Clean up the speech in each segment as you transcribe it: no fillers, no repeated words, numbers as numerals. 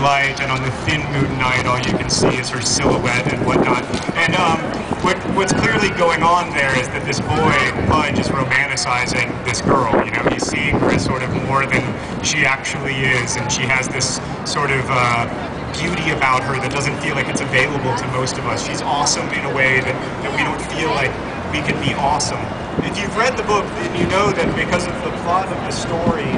light, and on the thin moon night, all you can see is her silhouette and whatnot. And what's clearly going on there is that this boy, Pudge, is romanticizing this girl. You know, he's seeing her as sort of more than she actually is, and she has this sort of beauty about her that doesn't feel like it's available to most of us. She's awesome in a way that we don't feel like we can be awesome. If you've read the book, then you know that because of the plot of the story,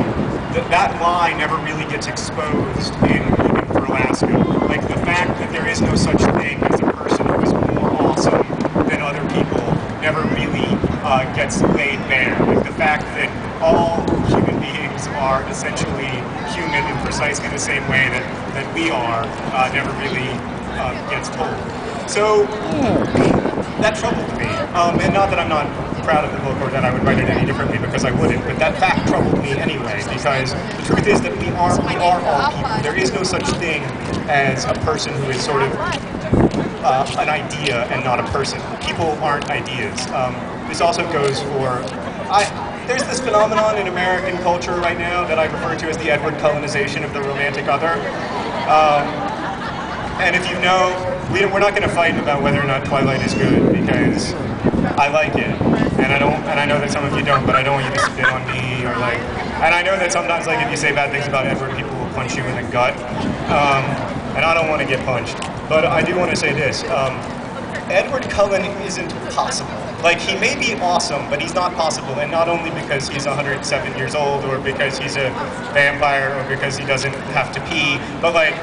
that lie never really gets exposed in Looking for Alaska. Like the fact that there is no such thing as a person who is more awesome than other people never really gets laid bare. Like the fact that all human beings are essentially human in precisely the same way that we are never really gets told. So that troubled me, and not that I'm not proud of the book or that I would write it any differently, because I wouldn't, but that fact troubled me anyway, because the truth is that we are all people. There is no such thing as a person who is sort of an idea and not a person. People aren't ideas. This also goes for, there's this phenomenon in American culture right now that I refer to as the Edward Cullenization of the romantic other. And if you know, we're not going to fight about whether or not Twilight is good, because I like it, and I know that some of you don't, but I don't want you to spit on me, or like, and I know that sometimes, like, if you say bad things about Edward, people will punch you in the gut, and I don't want to get punched, but I do want to say this, Edward Cullen isn't possible. Like, he may be awesome, but he's not possible, and not only because he's 107 years old, or because he's a vampire, or because he doesn't have to pee, but like,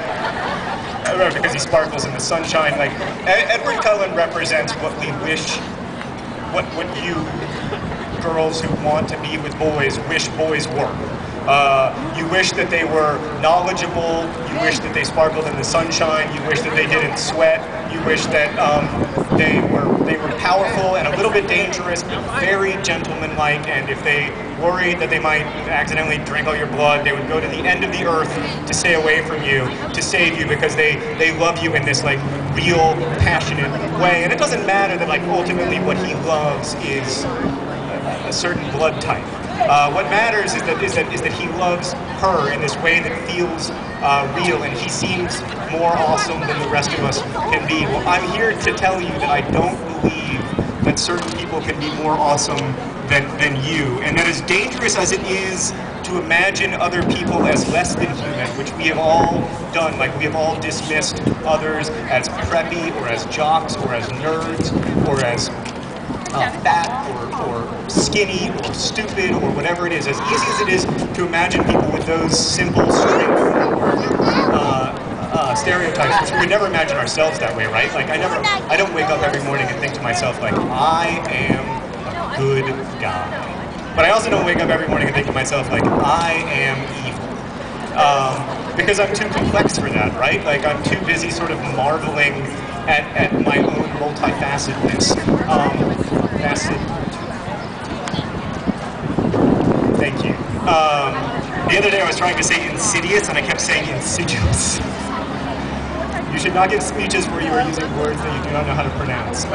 or because he sparkles in the sunshine. Like, Edward Cullen represents what we wish, what you girls who want to be with boys wish boys were. You wish that they were knowledgeable, you wish that they sparkled in the sunshine, you wish that they didn't sweat, you wish that they were powerful and a little bit dangerous, but very gentlemanlike, and if they worried that they might accidentally drink all your blood, they would go to the end of the earth to stay away from you, to save you, because they love you in this like real, passionate way. And it doesn't matter that like ultimately what he loves is a certain blood type. What matters is that he loves her in this way that feels real, and he seems more awesome than the rest of us can be. Well, I'm here to tell you that I don't believe that certain people can be more awesome than you, and that as dangerous as it is to imagine other people as less than human, which we have all done, like we have all dismissed others as preppy, or as jocks, or as nerds, or as fat, or skinny, or stupid, or whatever it is, as easy as it is to imagine people with those simple, straightforward stereotypes, which we would never imagine ourselves that way, right? Like I don't wake up every morning and think to myself like, I am a good guy. But I also don't wake up every morning and think to myself like, I am evil. Because I'm too complex for that, right? Like I'm too busy sort of marveling at my own multifacetedness. Thank you. The other day I was trying to say insidious and I kept saying insidious. You should not give speeches where you are using words that you do not know how to pronounce.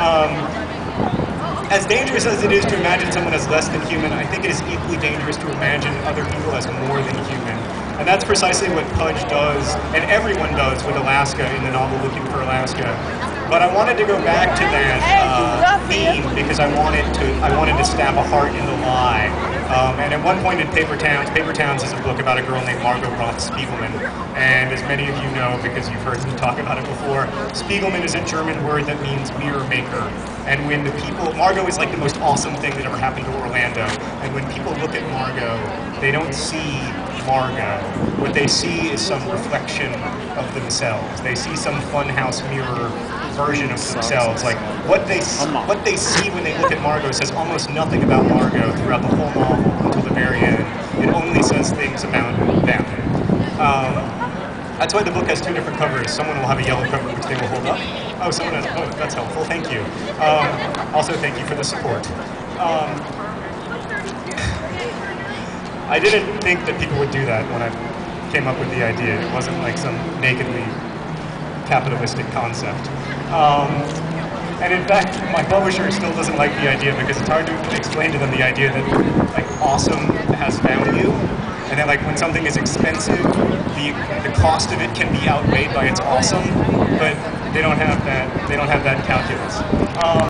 As dangerous as it is to imagine someone as less than human, I think it is equally dangerous to imagine other people as more than human. And that's precisely what Pudge does, and everyone does with Alaska in the novel Looking for Alaska. But I wanted to go back to that theme because I wanted to stab a heart in the lie. And at one point in Paper Towns is a book about a girl named Margot Roth Spiegelman. And as many of you know, because you've heard me talk about it before, Spiegelman is a German word that means mirror maker. And when the people, Margot is like the most awesome thing that ever happened to Orlando. And when people look at Margot, they don't see Margot. What they see is some reflection of themselves. They see some funhouse mirror version of themselves. Like what they see when they look at Margot says almost nothing about Margot throughout the whole novel until the very end. It only says things about them. That's why the book has two different covers. Someone will have a yellow cover which they will hold up. Oh, someone has both. That's helpful. Thank you. Also, thank you for the support. I didn't think that people would do that when I came up with the idea. It wasn't like some nakedly capitalistic concept. And in fact, my publisher still doesn't like the idea because it's hard to explain to them the idea that like awesome has value. and then like when something is expensive, the cost of it can be outweighed by its awesome, but they don't have that calculus.